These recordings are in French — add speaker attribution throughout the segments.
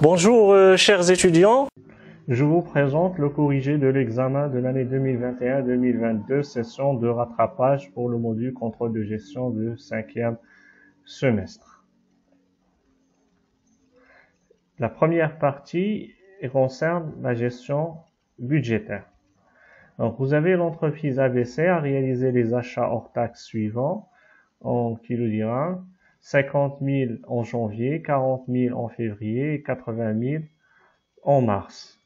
Speaker 1: Bonjour chers étudiants, je vous présente le corrigé de l'examen de l'année 2021-2022, session de rattrapage pour le module contrôle de gestion du 5e semestre. La première partie concerne la gestion budgétaire. Donc vous avez l'entreprise ABC à réaliser les achats hors taxes suivants en kilogrammes. 50 000 en janvier, 40 000 en février et 80 000 en mars.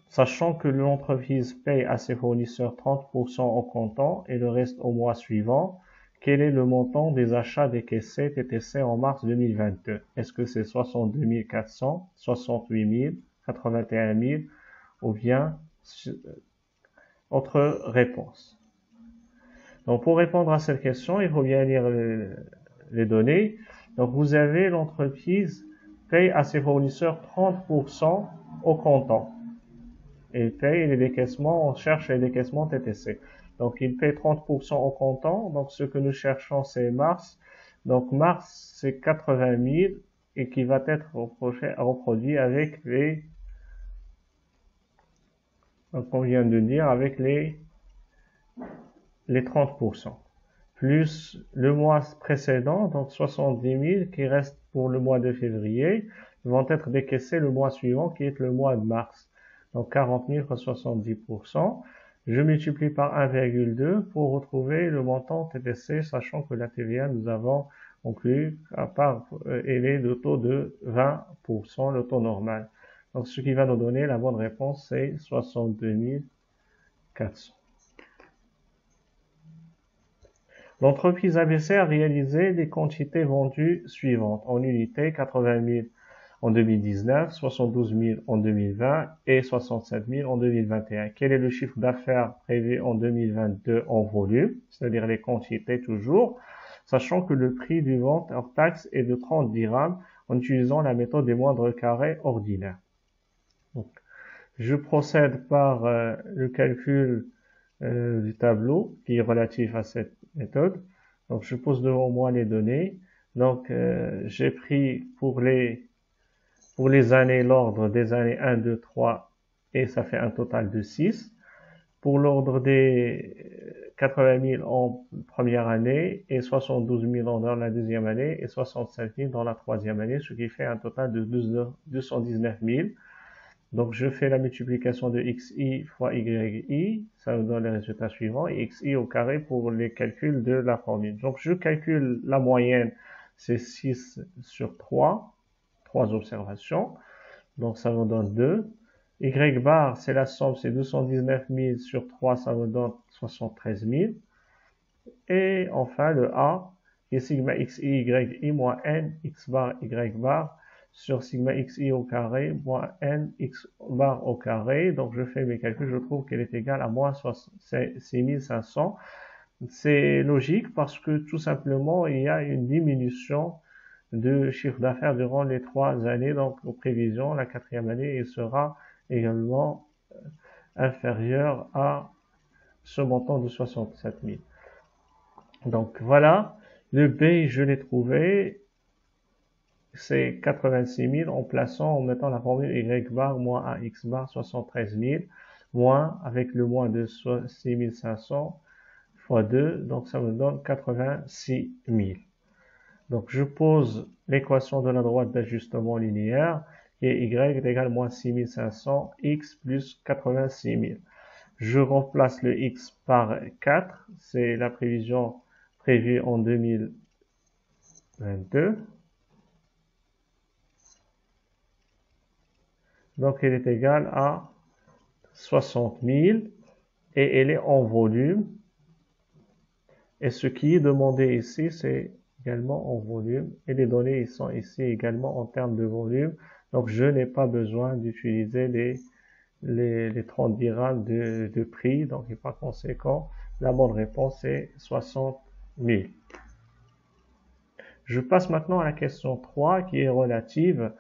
Speaker 1: Sachant que l'entreprise paye à ses fournisseurs 30% au comptant et le reste au mois suivant, quel est le montant des achats décaissés TTC en mars 2022? Est-ce que c'est 62 400, 68 000, 81 000 ou bien autre réponse? Donc pour répondre à cette question, il faut bien lire les données. Donc vous avez l'entreprise paye à ses fournisseurs 30% au comptant. Et paye les décaissements, on cherche les décaissements TTC. Donc il paye 30% au comptant. Donc ce que nous cherchons c'est mars. Donc mars c'est 80 000 et qui va être reproduit avec les, donc on vient de dire avec les 30%. Plus le mois précédent, donc 70 000 qui reste pour le mois de février, vont être décaissés le mois suivant qui est le mois de mars. Donc 40 000 fois 70%. Je multiplie par 1,2 pour retrouver le montant TTC, sachant que la TVA, nous avons conclu, à part, elle est de taux de 20%, le taux normal. Donc ce qui va nous donner la bonne réponse, c'est 62 400. L'entreprise ABC a réalisé les quantités vendues suivantes en unités 80 000 en 2019, 72 000 en 2020 et 67 000 en 2021. Quel est le chiffre d'affaires prévu en 2022 en volume, c'est-à-dire les quantités toujours, sachant que le prix du vente hors taxe est de 30 dirhams en utilisant la méthode des moindres carrés ordinaires. Donc, je procède par le calcul du tableau qui est relatif à cette méthode. Donc je pose devant moi les données. Donc j'ai pris pour les années l'ordre des années 1, 2, 3 et ça fait un total de 6. Pour l'ordre des 80 000 en première année et 72 000 dans la deuxième année et 65 000 dans la troisième année, ce qui fait un total de 219 000. Donc, je fais la multiplication de xi fois yi, ça me donne les résultats suivants, et xi au carré pour les calculs de la formule. Donc, je calcule la moyenne, c'est 6 sur 3 observations, donc ça me donne 2. Y bar, c'est la somme, c'est 219 000 sur 3, ça me donne 73 000. Et enfin, le A, qui est sigma xi yi moins n x bar y bar, sur sigma xi au carré moins n x bar au carré. Donc je fais mes calculs, je trouve qu'elle est égale à moins 6500. C'est logique parce que tout simplement il y a une diminution de chiffre d'affaires durant les 3 années. Donc aux prévisions, la 4e année il sera également inférieur à ce montant de 67 000. Donc voilà, le B je l'ai trouvé. C'est 86 000 en mettant la formule y bar moins ax bar 73 000 moins avec le moins de 6 500 fois 2, donc ça me donne 86 000. Donc je pose l'équation de la droite d'ajustement linéaire qui est y est égal à moins 6 500 x plus 86 000. Je remplace le x par 4, c'est la prévision prévue en 2022. Donc, elle est égale à 60 000 et elle est en volume. Et ce qui est demandé ici, c'est également en volume. Et les données sont ici également en termes de volume. Donc, je n'ai pas besoin d'utiliser les 30 dirhams de prix. Donc, par conséquent, la bonne réponse est 60 000. Je passe maintenant à la question 3 qui est relative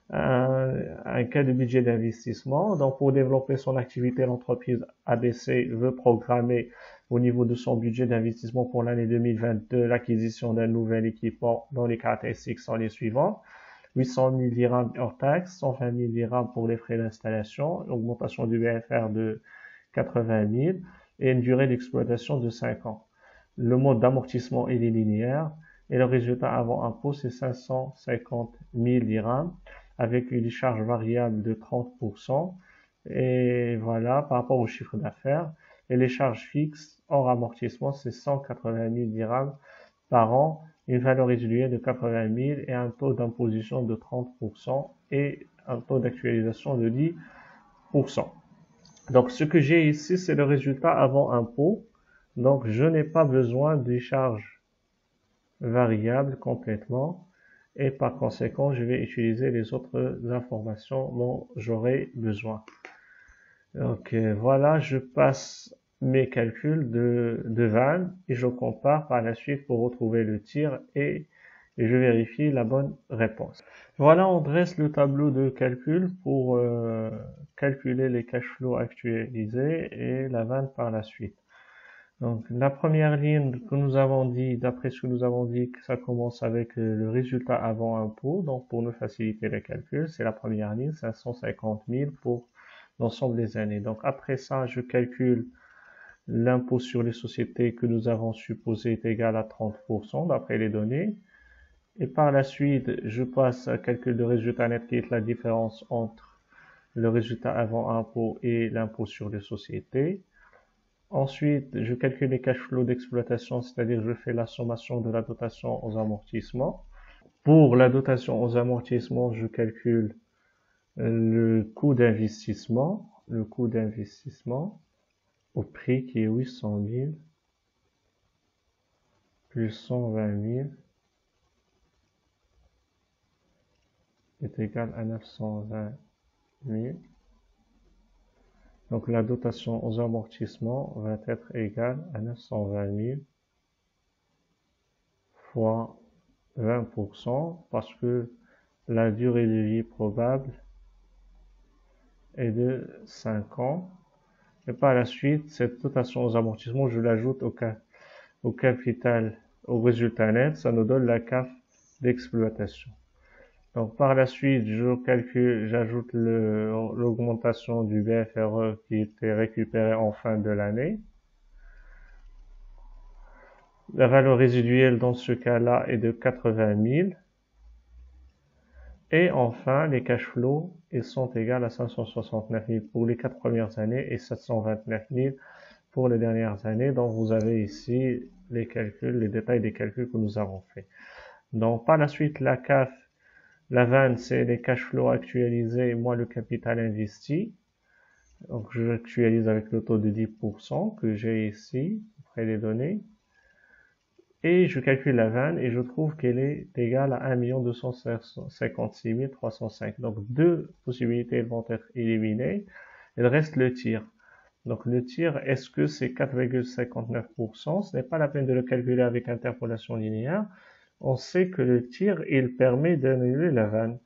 Speaker 1: un cas de budget d'investissement. Donc, pour développer son activité, l'entreprise ABC veut programmer au niveau de son budget d'investissement pour l'année 2022, l'acquisition d'un nouvel équipement dont les caractéristiques sont les suivantes. 800 000 dirhams hors taxe, 120 000 dirhams pour les frais d'installation, augmentation du BFR de 80 000 et une durée d'exploitation de 5 ans. Le mode d'amortissement est linéaire et le résultat avant impôt c'est 550 000 dirhams avec une charge variable de 30%. Et voilà, par rapport au chiffre d'affaires. Et les charges fixes hors amortissement, c'est 180 000 dirhams par an, une valeur résiduelle de 80 000 et un taux d'imposition de 30% et un taux d'actualisation de 10%. Donc, ce que j'ai ici, c'est le résultat avant impôt. Donc, je n'ai pas besoin des charges variables complètement. Et par conséquent, je vais utiliser les autres informations dont j'aurai besoin. Donc voilà, je passe mes calculs de vannes et je compare par la suite pour retrouver le tir et je vérifie la bonne réponse. Voilà, on dresse le tableau de calcul pour calculer les cash flows actualisés et la vanne par la suite. Donc la première ligne que nous avons dit, d'après ce que nous avons dit, que ça commence avec le résultat avant impôt. Donc pour nous faciliter le calcul, c'est la première ligne, 550 000 pour l'ensemble des années. Donc après ça, je calcule l'impôt sur les sociétés que nous avons supposé est égal à 30% d'après les données. Et par la suite, je passe à calcul de résultat net qui est la différence entre le résultat avant impôt et l'impôt sur les sociétés. Ensuite, je calcule les cash flows d'exploitation, c'est-à-dire je fais la sommation de la dotation aux amortissements. Pour la dotation aux amortissements, je calcule le coût d'investissement au prix qui est 800 000 plus 120 000 est égal à 920 000. Donc la dotation aux amortissements va être égale à 920 000 fois 20% parce que la durée de vie probable est de 5 ans. Et par la suite, cette dotation aux amortissements, je l'ajoute au capital, au résultat net, ça nous donne la CAF d'exploitation. Donc par la suite, j'ajoute l'augmentation du BFRE qui était récupéré en fin de l'année. La valeur résiduelle dans ce cas-là est de 80 000. Et enfin, les cash flows, ils sont égaux à 569 000 pour les 4 premières années et 729 000 pour les dernières années. Donc vous avez ici les calculs, les détails des calculs que nous avons faits. Donc par la suite, la CAF, la vanne, c'est les cash flows actualisés, moins le capital investi. Donc je actualise avec le taux de 10% que j'ai ici, après les données. Et je calcule la vanne et je trouve qu'elle est égale à 1 256 305. Donc deux possibilités vont être éliminées. Il reste le tir. Donc le tir, est-ce que c'est 4,59%? Ce n'est pas la peine de le calculer avec interpolation linéaire. On sait que le tir, il permet d'annuler la vanne.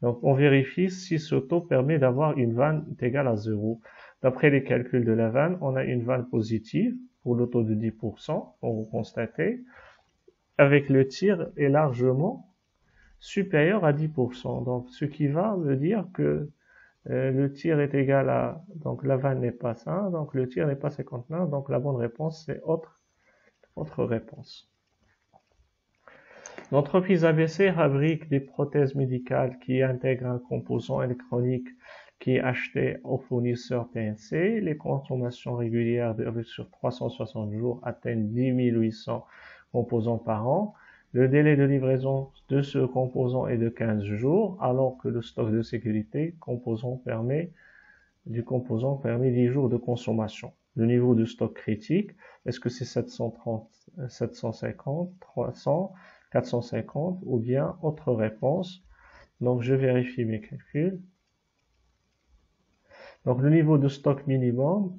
Speaker 1: Donc on vérifie si ce taux permet d'avoir une vanne égale à 0. D'après les calculs de la vanne, on a une vanne positive pour le taux de 10%, comme vous constatez, avec le tir est largement supérieur à 10%. Donc ce qui va me dire que le tir est égal à, donc la vanne n'est pas ça, donc le tir n'est pas 59, donc la bonne réponse c'est autre réponse. L'entreprise ABC fabrique des prothèses médicales qui intègrent un composant électronique qui est acheté au fournisseur PNC. Les consommations régulières sur 360 jours atteignent 10 800 composants par an. Le délai de livraison de ce composant est de 15 jours, alors que le stock de sécurité du composant permet 10 jours de consommation. Le niveau de stock critique, est-ce que c'est 730, 750, 300, 450 ou bien autre réponse? Donc je vérifie mes calculs. Donc le niveau de stock minimum,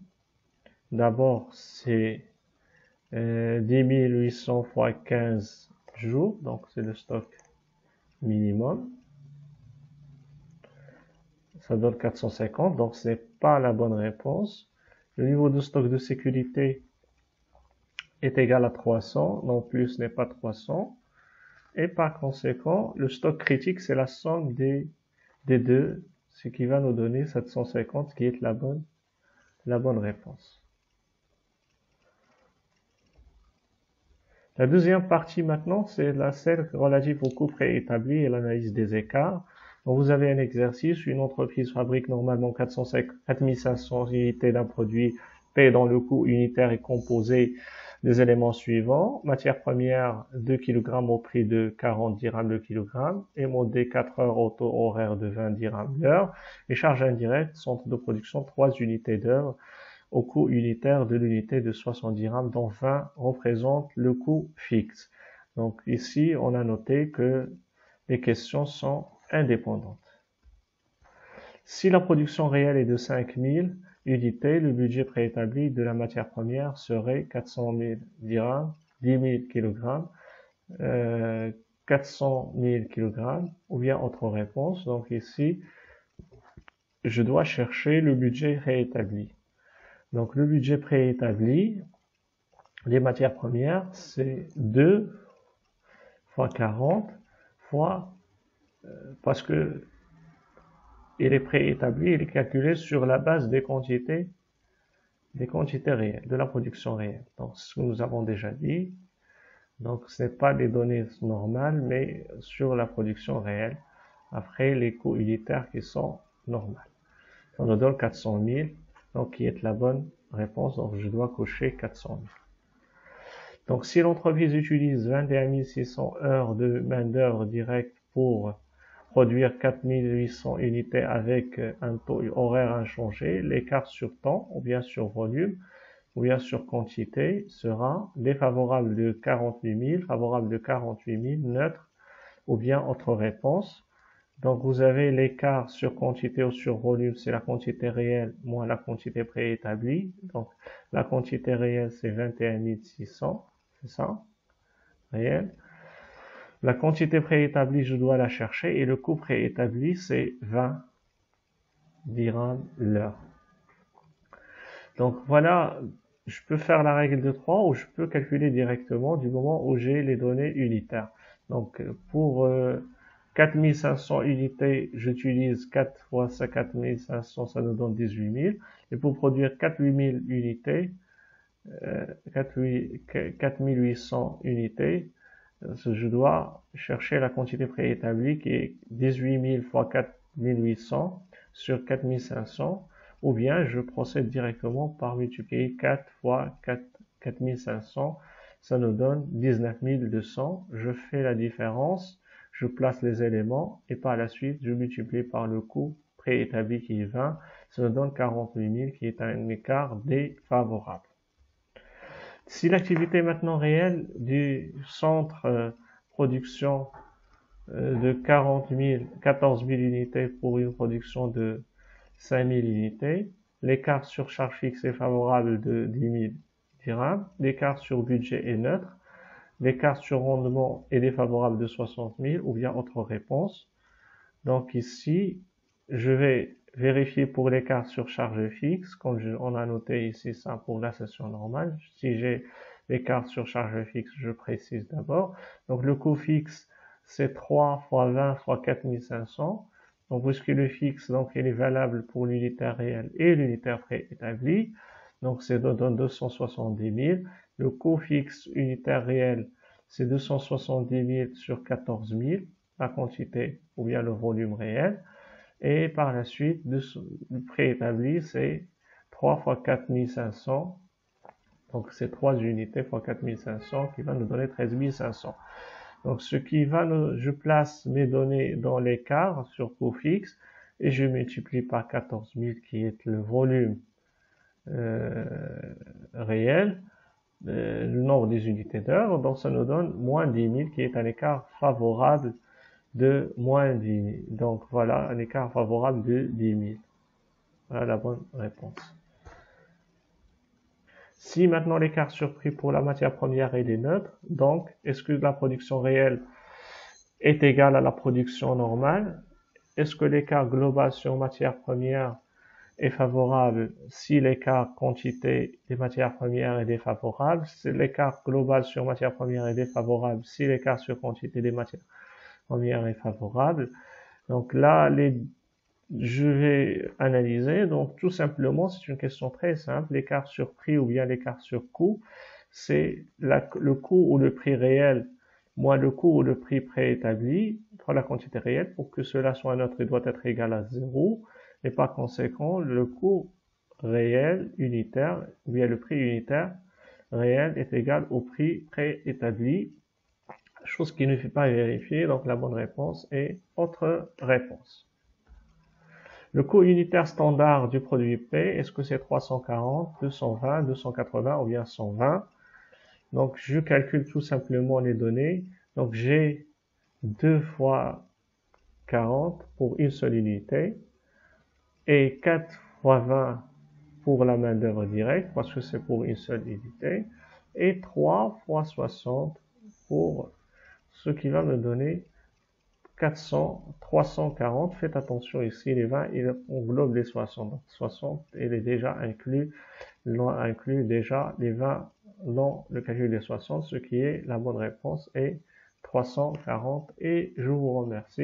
Speaker 1: d'abord c'est 10 800 fois 15 jours, donc c'est le stock minimum. Ça donne 450, donc ce n'est pas la bonne réponse. Le niveau de stock de sécurité, est égal à 300, donc plus n'est pas 300. Et par conséquent, le stock critique, c'est la somme des deux, ce qui va nous donner 750, qui est la bonne réponse. La deuxième partie maintenant, c'est celle relative aux coûts préétablis et l'analyse des écarts. Donc vous avez un exercice, une entreprise fabrique normalement 4500 unités d'un produit P dont le coût unitaire est composé des éléments suivants: matière première 2 kg au prix de 40 dirhams le kilogramme, émodé 4 heures au taux horaire de 20 dirhams l'heure, et charge indirecte, centre de production 3 unités d'œuvre au coût unitaire de l'unité de 60 dirhams, dont 20 représentent le coût fixe. Donc ici, on a noté que les questions sont indépendantes. Si la production réelle est de 5000 unités, le budget préétabli de la matière première serait 400 000 dirhams, 10 000 kg, 400 000 kg, ou bien autre réponse. Donc ici, je dois chercher le budget réétabli. Donc le budget préétabli des matières premières, c'est 2 fois 40 fois, parce que il est préétabli, il est calculé sur la base des quantités réelles, de la production réelle. Donc, ce que nous avons déjà dit. Donc, ce n'est pas les données normales, mais sur la production réelle, après les coûts unitaires qui sont normaux. Ça nous donne 400 000, donc qui est la bonne réponse. Donc, je dois cocher 400 000. Donc, si l'entreprise utilise 21 600 heures de main-d'œuvre directe pour produire 4800 unités avec un taux horaire inchangé, l'écart sur temps, ou bien sur volume, ou bien sur quantité, sera défavorable de 48 000, favorable de 48 000, neutre, ou bien autre réponse. Donc vous avez l'écart sur quantité ou sur volume, c'est la quantité réelle moins la quantité préétablie. Donc la quantité réelle, c'est 21 600, c'est ça, réel. La quantité préétablie, je dois la chercher, et le coût préétabli, c'est 20 dirhams l'heure. Donc voilà, je peux faire la règle de 3 ou je peux calculer directement du moment où j'ai les données unitaires. Donc pour 4500 unités, j'utilise 4 fois 4500, ça nous donne 18 000. Et pour produire 48 000 unités, 4800 unités, je dois chercher la quantité préétablie qui est 18 000 fois 4800 sur 4500, ou bien je procède directement par multiplier 4 fois 4500, ça nous donne 19 200. Je fais la différence, je place les éléments et par la suite je multiplie par le coût préétabli qui est 20, ça nous donne 48 000 qui est un écart défavorable. Si l'activité maintenant réelle du centre production de 14 000 unités pour une production de 5 000 unités, l'écart sur charge fixe est favorable de 10 000 dirhams, l'écart sur budget est neutre, l'écart sur rendement est défavorable de 60 000, ou bien autre réponse. Donc ici, je vais vérifier pour l'écart sur charge fixe, comme on a noté ici ça pour la session normale. Si j'ai l'écart sur charge fixe, je précise d'abord. Donc le coût fixe, c'est 3 fois 20 fois 4500. Donc puisque le fixe, donc il est valable pour l'unitaire réel et l'unitaire préétabli. Donc c'est donne 270 000. Le coût fixe unitaire réel, c'est 270 000 sur 14 000, la quantité ou bien le volume réel. Et par la suite, le préétabli, c'est 3 fois 4500. Donc c'est 3 unités fois 4500 qui va nous donner 13 500. Donc ce qui va je place mes données dans l'écart sur coût fixe et je multiplie par 14 000 qui est le volume réel, le nombre des unités d'heure. Donc ça nous donne moins 10 000 qui est un écart favorable de moins 10 000. Donc voilà un écart favorable de 10 000. Voilà la bonne réponse. Si maintenant l'écart sur prix pour la matière première est neutre, donc est-ce que la production réelle est égale à la production normale? Est-ce que l'écart global sur matière première est favorable si l'écart quantité des matières premières est défavorable. L'écart global sur matières premières est défavorable si l'écart sur quantité des matières premières est favorable. Donc là, je vais analyser. Donc tout simplement, c'est une question très simple. L'écart sur prix ou bien l'écart sur coût, c'est le coût ou le prix réel moins le coût ou le prix préétabli pour la quantité réelle. Pour que cela soit neutre, il doit être égal à 0. Et par conséquent, le coût réel unitaire, ou bien le prix unitaire réel est égal au prix préétabli, chose qui ne fait pas vérifier. Donc la bonne réponse est autre réponse. Le coût unitaire standard du produit P, est-ce que c'est 340, 220, 280 ou bien 120? Donc je calcule tout simplement les données. Donc j'ai 2 fois 40 pour une seule unité et 4 fois 20 pour la main d'œuvre directe parce que c'est pour une seule unité et 3 fois 60 pour ce qui va me donner 340. Faites attention ici, les 20, il englobe les 60. Donc 60, il est déjà inclus déjà les 20 dans le calcul des 60, ce qui est la bonne réponse est 340 et je vous remercie.